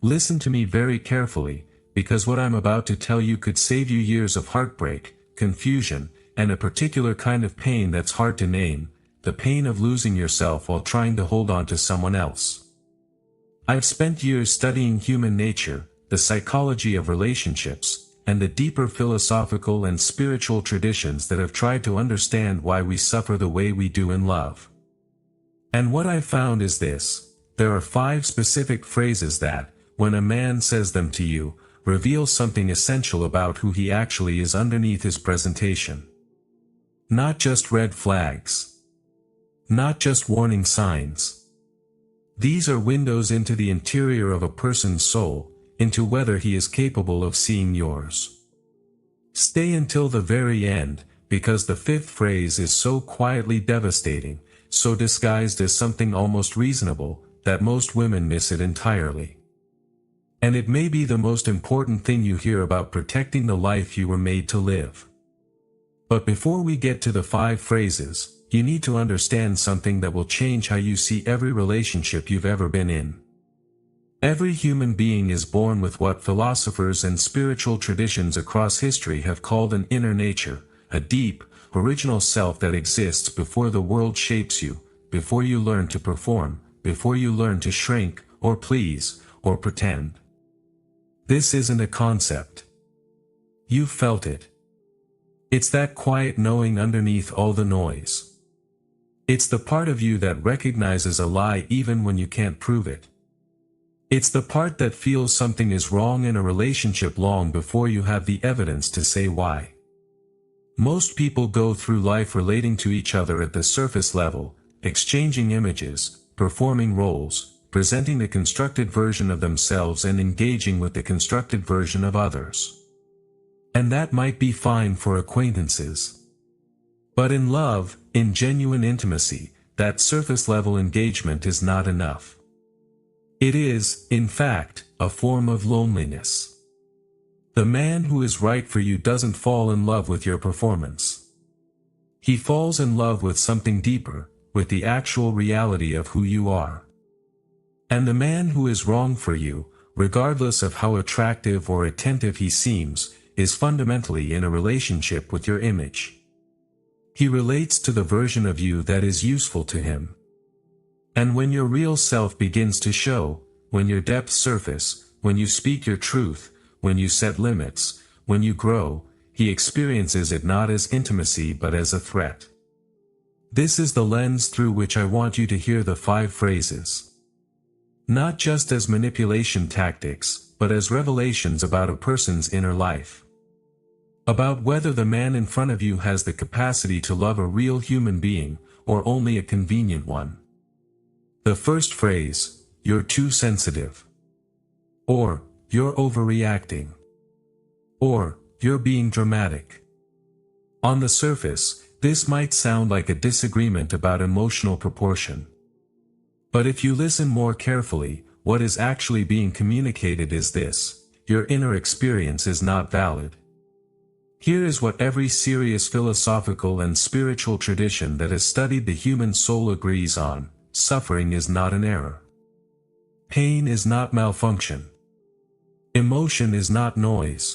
Listen to me very carefully, because what I'm about to tell you could save you years of heartbreak, confusion, and a particular kind of pain that's hard to name, the pain of losing yourself while trying to hold on to someone else. I've spent years studying human nature, the psychology of relationships, and the deeper philosophical and spiritual traditions that have tried to understand why we suffer the way we do in love. And what I've found is this: there are 5 specific phrases that, when a man says them to you, reveal something essential about who he actually is underneath his presentation. Not just red flags. Not just warning signs. These are windows into the interior of a person's soul, into whether he is capable of seeing yours. Stay until the very end, because the 5th phrase is so quietly devastating, so disguised as something almost reasonable, that most women miss it entirely. And it may be the most important thing you hear about protecting the life you were made to live. But before we get to the 5 phrases, you need to understand something that will change how you see every relationship you've ever been in. Every human being is born with what philosophers and spiritual traditions across history have called an inner nature, a deep, original self that exists before the world shapes you, before you learn to perform, before you learn to shrink, or please, or pretend. This isn't a concept. You've felt it. It's that quiet knowing underneath all the noise. It's the part of you that recognizes a lie even when you can't prove it. It's the part that feels something is wrong in a relationship long before you have the evidence to say why. Most people go through life relating to each other at the surface level, exchanging images, performing roles, presenting the constructed version of themselves and engaging with the constructed version of others. And that might be fine for acquaintances. But in love, in genuine intimacy, that surface-level engagement is not enough. It is, in fact, a form of loneliness. The man who is right for you doesn't fall in love with your performance. He falls in love with something deeper, with the actual reality of who you are. And the man who is wrong for you, regardless of how attractive or attentive he seems, is fundamentally in a relationship with your image. He relates to the version of you that is useful to him. And when your real self begins to show, when your depths surface, when you speak your truth, when you set limits, when you grow, he experiences it not as intimacy but as a threat. This is the lens through which I want you to hear the 5 phrases. Not just as manipulation tactics, but as revelations about a person's inner life. About whether the man in front of you has the capacity to love a real human being, or only a convenient one. The first phrase: you're too sensitive. Or, you're overreacting. Or, you're being dramatic. On the surface, this might sound like a disagreement about emotional proportion. But if you listen more carefully, what is actually being communicated is this: your inner experience is not valid. Here is what every serious philosophical and spiritual tradition that has studied the human soul agrees on: suffering is not an error. Pain is not malfunction. Emotion is not noise.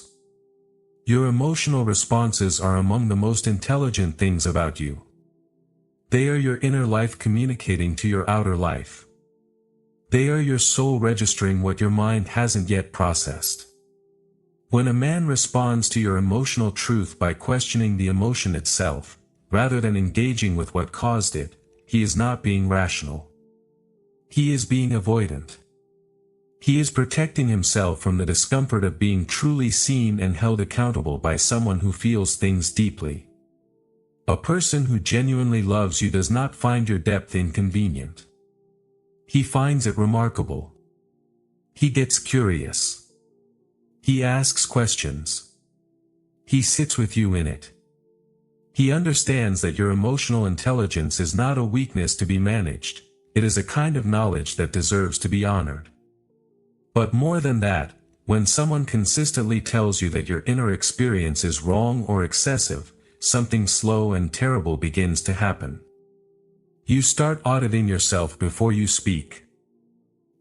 Your emotional responses are among the most intelligent things about you. They are your inner life communicating to your outer life. They are your soul registering what your mind hasn't yet processed. When a man responds to your emotional truth by questioning the emotion itself, rather than engaging with what caused it, he is not being rational. He is being avoidant. He is protecting himself from the discomfort of being truly seen and held accountable by someone who feels things deeply. A person who genuinely loves you does not find your depth inconvenient. He finds it remarkable. He gets curious. He asks questions. He sits with you in it. He understands that your emotional intelligence is not a weakness to be managed, it is a kind of knowledge that deserves to be honored. But more than that, when someone consistently tells you that your inner experience is wrong or excessive, something slow and terrible begins to happen. You start auditing yourself before you speak.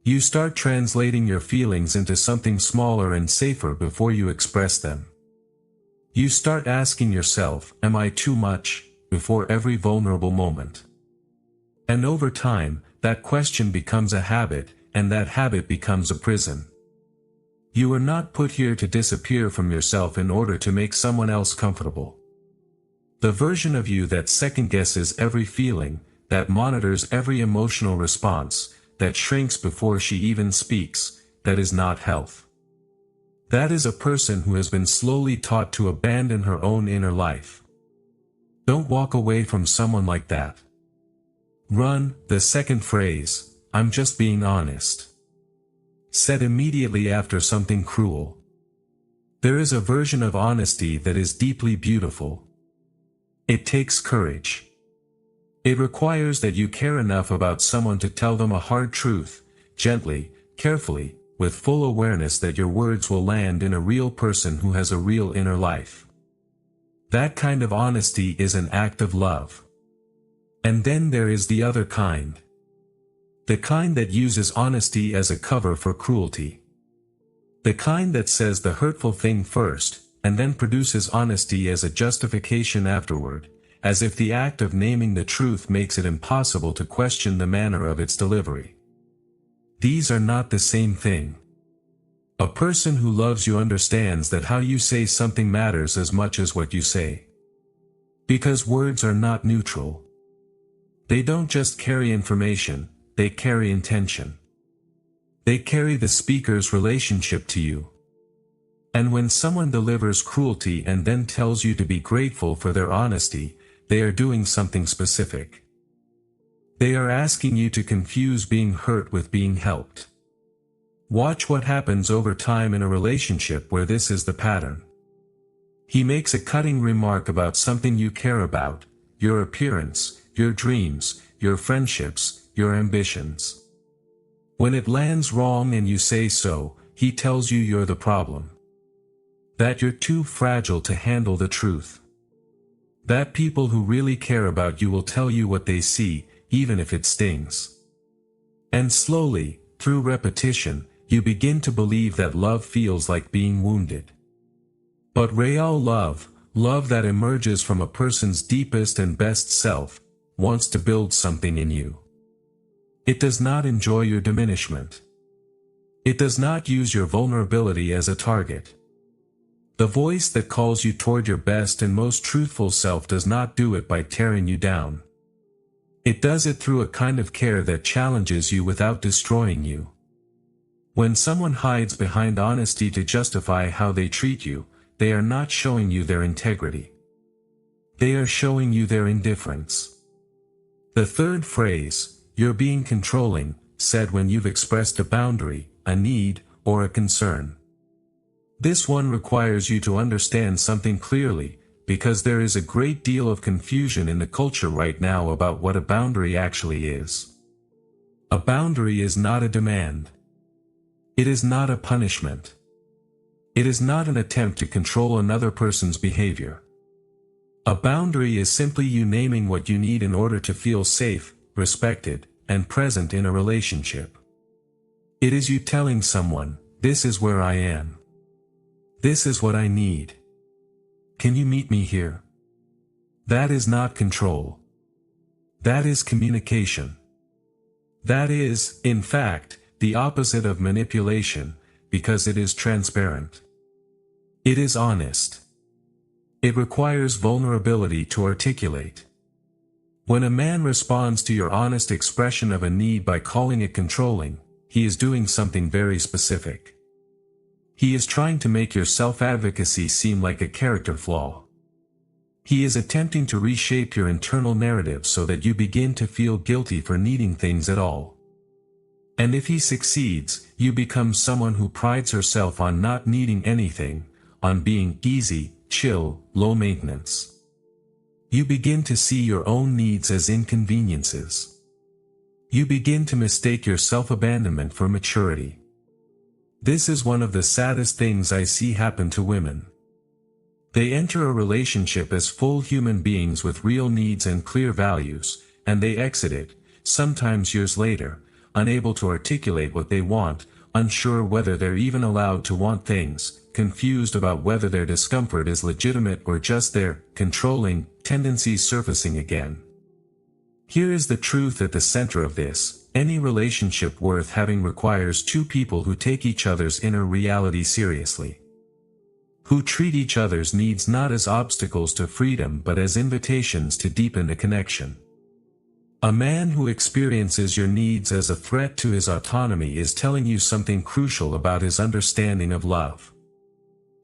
You start translating your feelings into something smaller and safer before you express them. You start asking yourself, am I too much, before every vulnerable moment? And over time, that question becomes a habit, and that habit becomes a prison. You are not put here to disappear from yourself in order to make someone else comfortable. The version of you that second-guesses every feeling, that monitors every emotional response, that shrinks before she even speaks, that is not health. That is a person who has been slowly taught to abandon her own inner life. Don't walk away from someone like that. Run. The second phrase, I'm just being honest, said immediately after something cruel. There is a version of honesty that is deeply beautiful. It takes courage. It requires that you care enough about someone to tell them a hard truth, gently, carefully, with full awareness that your words will land in a real person who has a real inner life. That kind of honesty is an act of love. And then there is the other kind. The kind that uses honesty as a cover for cruelty. The kind that says the hurtful thing first, and then produces honesty as a justification afterward, as if the act of naming the truth makes it impossible to question the manner of its delivery. These are not the same thing. A person who loves you understands that how you say something matters as much as what you say. Because words are not neutral. They don't just carry information, they carry intention. They carry the speaker's relationship to you. And when someone delivers cruelty and then tells you to be grateful for their honesty, they are doing something specific. They are asking you to confuse being hurt with being helped. Watch what happens over time in a relationship where this is the pattern. He makes a cutting remark about something you care about, your appearance, your dreams, your friendships, your ambitions. When it lands wrong and you say so, he tells you you're the problem. That you're too fragile to handle the truth. That people who really care about you will tell you what they see, even if it stings. And slowly, through repetition, you begin to believe that love feels like being wounded. But real love, love that emerges from a person's deepest and best self, wants to build something in you. It does not enjoy your diminishment. It does not use your vulnerability as a target. The voice that calls you toward your best and most truthful self does not do it by tearing you down. It does it through a kind of care that challenges you without destroying you. When someone hides behind honesty to justify how they treat you, they are not showing you their integrity. They are showing you their indifference. The third phrase, you're being controlling, said when you've expressed a boundary, a need, or a concern. This one requires you to understand something clearly, because there is a great deal of confusion in the culture right now about what a boundary actually is. A boundary is not a demand. It is not a punishment. It is not an attempt to control another person's behavior. A boundary is simply you naming what you need in order to feel safe, respected, and present in a relationship. It is you telling someone, this is where I am. This is what I need. Can you meet me here? That is not control. That is communication. That is, in fact, the opposite of manipulation, because it is transparent. It is honest. It requires vulnerability to articulate. When a man responds to your honest expression of a need by calling it controlling, he is doing something very specific. He is trying to make your self-advocacy seem like a character flaw. He is attempting to reshape your internal narrative so that you begin to feel guilty for needing things at all. And if he succeeds, you become someone who prides herself on not needing anything, on being easy, chill, low maintenance. You begin to see your own needs as inconveniences. You begin to mistake your self-abandonment for maturity. This is one of the saddest things I see happen to women. They enter a relationship as full human beings with real needs and clear values, and they exit it, sometimes years later, unable to articulate what they want, unsure whether they're even allowed to want things, confused about whether their discomfort is legitimate or just their controlling tendencies surfacing again. Here is the truth at the center of this: any relationship worth having requires two people who take each other's inner reality seriously, who treat each other's needs not as obstacles to freedom but as invitations to deepen a connection. A man who experiences your needs as a threat to his autonomy is telling you something crucial about his understanding of love.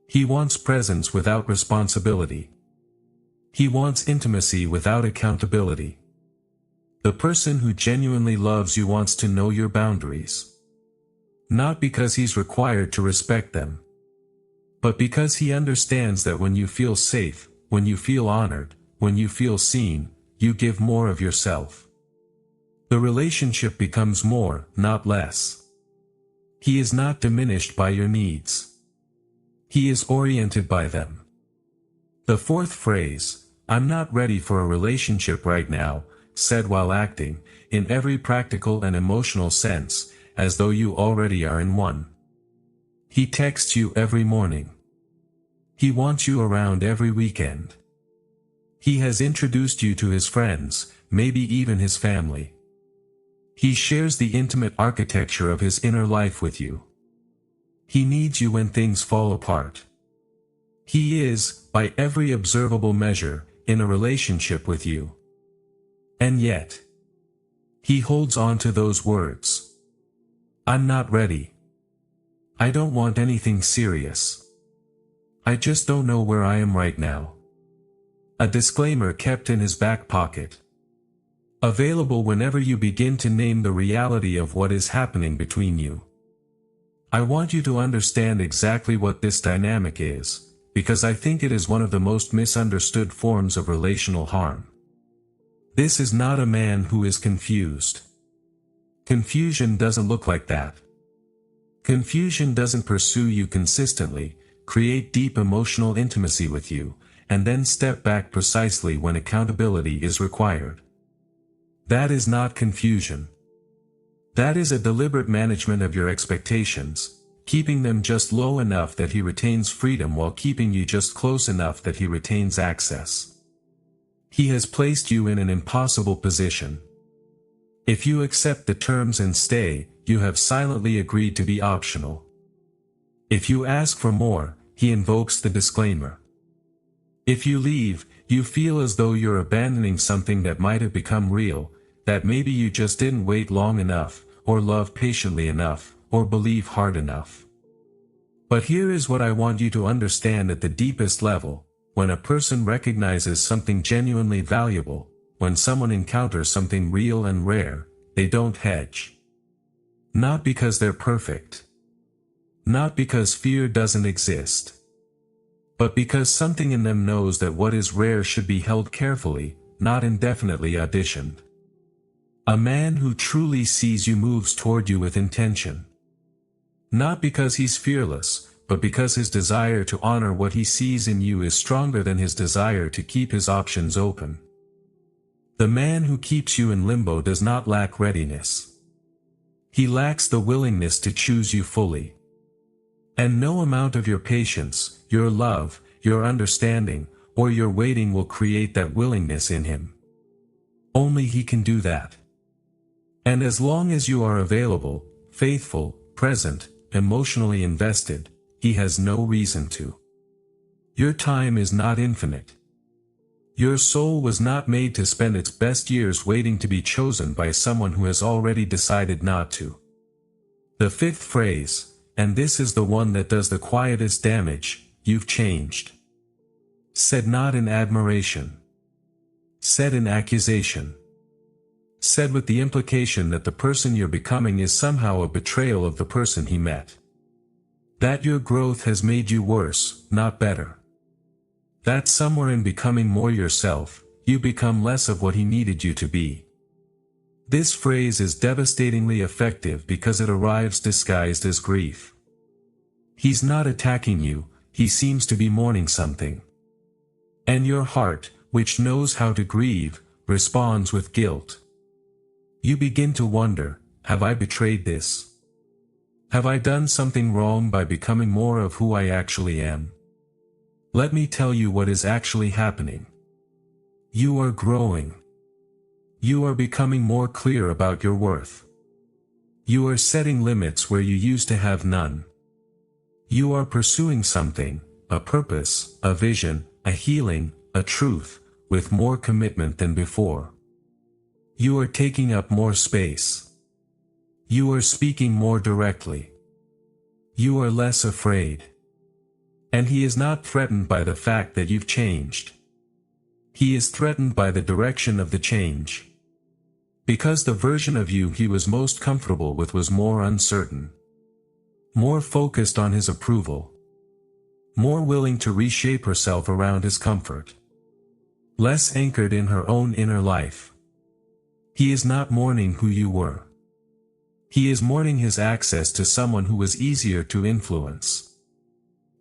He wants presence without responsibility. He wants intimacy without accountability. The person who genuinely loves you wants to know your boundaries. Not because he's required to respect them, but because he understands that when you feel safe, when you feel honored, when you feel seen, you give more of yourself. The relationship becomes more, not less. He is not diminished by your needs. He is oriented by them. The fourth phrase, "I'm not ready for a relationship right now," said while acting, in every practical and emotional sense, as though you already are in one. He texts you every morning. He wants you around every weekend. He has introduced you to his friends, maybe even his family. He shares the intimate architecture of his inner life with you. He needs you when things fall apart. He is, by every observable measure, in a relationship with you. And yet, he holds on to those words. "I'm not ready. I don't want anything serious. I just don't know where I am right now." A disclaimer kept in his back pocket. Available whenever you begin to name the reality of what is happening between you. I want you to understand exactly what this dynamic is, because I think it is one of the most misunderstood forms of relational harm. This is not a man who is confused. Confusion doesn't look like that. Confusion doesn't pursue you consistently, create deep emotional intimacy with you, and then step back precisely when accountability is required. That is not confusion. That is a deliberate management of your expectations, keeping them just low enough that he retains freedom while keeping you just close enough that he retains access. He has placed you in an impossible position. If you accept the terms and stay, you have silently agreed to be optional. If you ask for more, he invokes the disclaimer. If you leave, you feel as though you're abandoning something that might have become real, that maybe you just didn't wait long enough, or love patiently enough, or believe hard enough. But here is what I want you to understand at the deepest level: when a person recognizes something genuinely valuable, when someone encounters something real and rare, they don't hedge. Not because they're perfect. Not because fear doesn't exist. But because something in them knows that what is rare should be held carefully, not indefinitely auditioned. A man who truly sees you moves toward you with intention. Not because he's fearless, but because his desire to honor what he sees in you is stronger than his desire to keep his options open. The man who keeps you in limbo does not lack readiness. He lacks the willingness to choose you fully. And no amount of your patience, your love, your understanding, or your waiting will create that willingness in him. Only he can do that. And as long as you are available, faithful, present, emotionally invested, he has no reason to. Your time is not infinite. Your soul was not made to spend its best years waiting to be chosen by someone who has already decided not to. The fifth phrase, and this is the one that does the quietest damage: "You've changed." Said not in admiration. Said in accusation. Said with the implication that the person you're becoming is somehow a betrayal of the person he met. That your growth has made you worse, not better. That somewhere in becoming more yourself, you become less of what he needed you to be. This phrase is devastatingly effective because it arrives disguised as grief. He's not attacking you, he seems to be mourning something. And your heart, which knows how to grieve, responds with guilt. You begin to wonder, have I betrayed this? Have I done something wrong by becoming more of who I actually am? Let me tell you what is actually happening. You are growing. You are becoming more clear about your worth. You are setting limits where you used to have none. You are pursuing something, a purpose, a vision, a healing, a truth, with more commitment than before. You are taking up more space. You are speaking more directly. You are less afraid. And he is not threatened by the fact that you've changed. He is threatened by the direction of the change. Because the version of you he was most comfortable with was more uncertain. More focused on his approval. More willing to reshape herself around his comfort. Less anchored in her own inner life. He is not mourning who you were. He is mourning his access to someone who was easier to influence.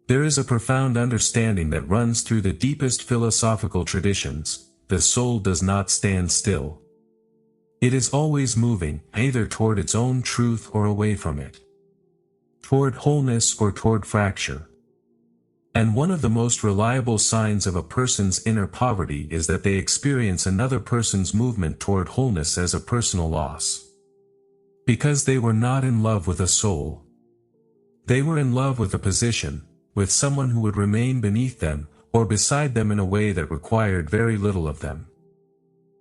There is a profound understanding that runs through the deepest philosophical traditions: the soul does not stand still. It is always moving, either toward its own truth or away from it. Toward wholeness or toward fracture. And one of the most reliable signs of a person's inner poverty is that they experience another person's movement toward wholeness as a personal loss. Because they were not in love with a soul. They were in love with a position, with someone who would remain beneath them, or beside them in a way that required very little of them.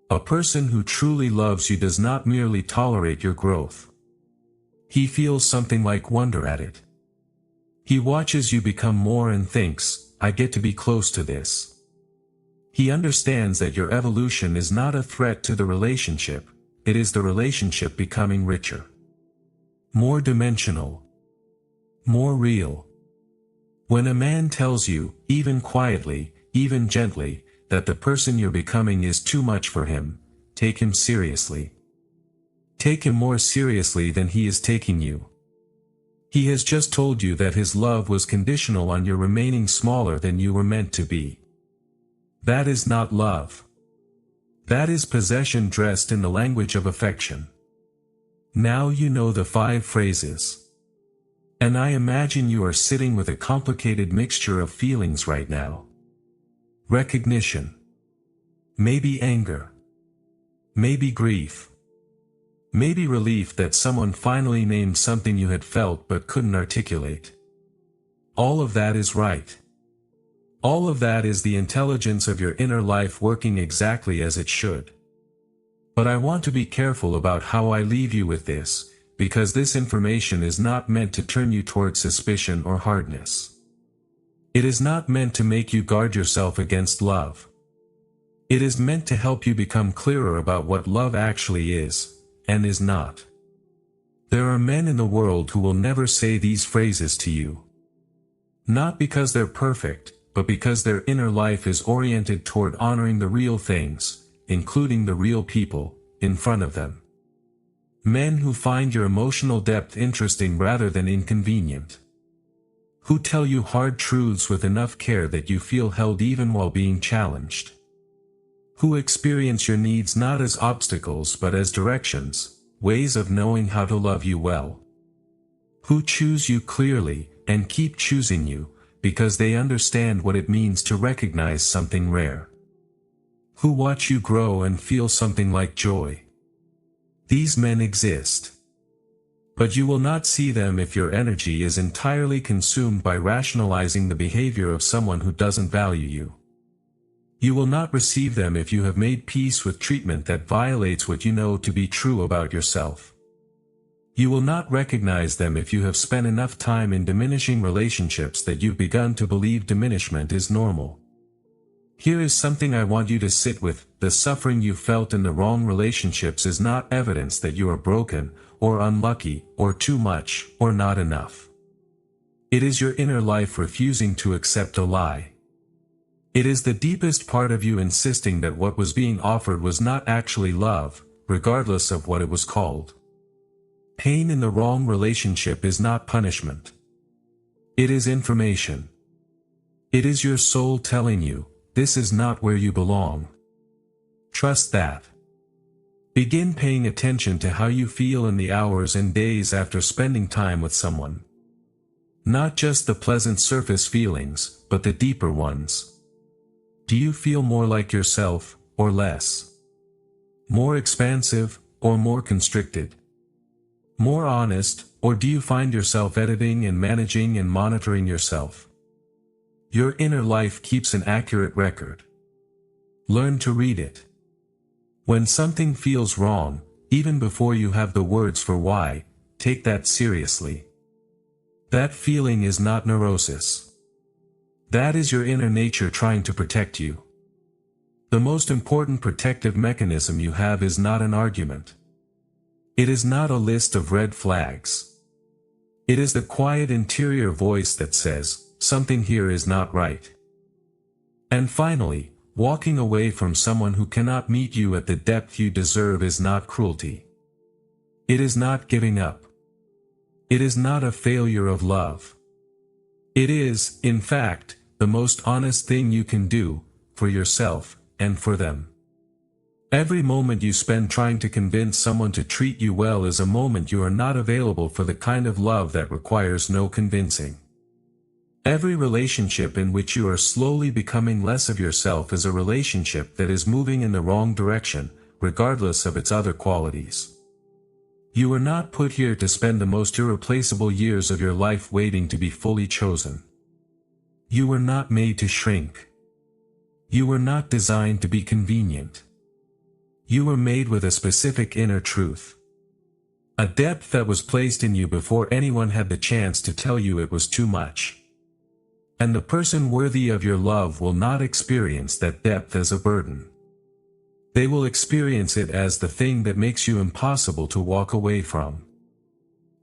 A person who truly loves you does not merely tolerate your growth. He feels something like wonder at it. He watches you become more and thinks, I get to be close to this. He understands that your evolution is not a threat to the relationship, it is the relationship becoming richer. More dimensional. More real. When a man tells you, even quietly, even gently, that the person you're becoming is too much for him, take him seriously. Take him more seriously than he is taking you. He has just told you that his love was conditional on your remaining smaller than you were meant to be. That is not love. That is possession dressed in the language of affection. Now you know the 5 phrases. And I imagine you are sitting with a complicated mixture of feelings right now. Recognition. Maybe anger. Maybe grief. Maybe relief that someone finally named something you had felt but couldn't articulate. All of that is right. All of that is the intelligence of your inner life working exactly as it should. But I want to be careful about how I leave you with this, because this information is not meant to turn you toward suspicion or hardness. It is not meant to make you guard yourself against love. It is meant to help you become clearer about what love actually is, and is not. There are men in the world who will never say these phrases to you. Not because they're perfect, but because their inner life is oriented toward honoring the real things, including the real people, in front of them. Men who find your emotional depth interesting rather than inconvenient. Who tell you hard truths with enough care that you feel held even while being challenged. Who experience your needs not as obstacles but as directions, ways of knowing how to love you well. Who choose you clearly, and keep choosing you, because they understand what it means to recognize something rare. Who watch you grow and feel something like joy. These men exist. But you will not see them if your energy is entirely consumed by rationalizing the behavior of someone who doesn't value you. You will not receive them if you have made peace with treatment that violates what you know to be true about yourself. You will not recognize them if you have spent enough time in diminishing relationships that you've begun to believe diminishment is normal. Here is something I want you to sit with: the suffering you felt in the wrong relationships is not evidence that you are broken, or unlucky, or too much, or not enough. It is your inner life refusing to accept a lie. It is the deepest part of you insisting that what was being offered was not actually love, regardless of what it was called. Pain in the wrong relationship is not punishment. It is information. It is your soul telling you, this is not where you belong. Trust that. Begin paying attention to how you feel in the hours and days after spending time with someone. Not just the pleasant surface feelings, but the deeper ones. Do you feel more like yourself, or less? More expansive, or more constricted? More honest, or do you find yourself editing and managing and monitoring yourself? Your inner life keeps an accurate record. Learn to read it. When something feels wrong, even before you have the words for why, take that seriously. That feeling is not neurosis. That is your inner nature trying to protect you. The most important protective mechanism you have is not an argument. It is not a list of red flags. It is the quiet interior voice that says, something here is not right. And finally, walking away from someone who cannot meet you at the depth you deserve is not cruelty. It is not giving up. It is not a failure of love. It is, in fact, the most honest thing you can do, for yourself, and for them. Every moment you spend trying to convince someone to treat you well is a moment you are not available for the kind of love that requires no convincing. Every relationship in which you are slowly becoming less of yourself is a relationship that is moving in the wrong direction, regardless of its other qualities. You were not put here to spend the most irreplaceable years of your life waiting to be fully chosen. You were not made to shrink. You were not designed to be convenient. You were made with a specific inner truth. A depth that was placed in you before anyone had the chance to tell you it was too much. And the person worthy of your love will not experience that depth as a burden. They will experience it as the thing that makes you impossible to walk away from.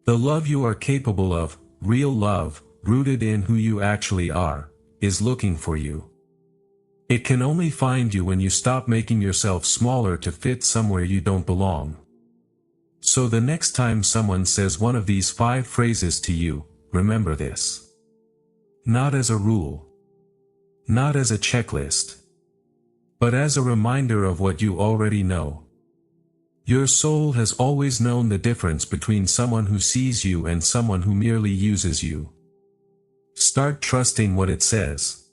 The love you are capable of, real love, rooted in who you actually are, is looking for you. It can only find you when you stop making yourself smaller to fit somewhere you don't belong. So the next time someone says one of these 5 phrases to you, remember this. Not as a rule. Not as a checklist. But as a reminder of what you already know. Your soul has always known the difference between someone who sees you and someone who merely uses you. Start trusting what it says.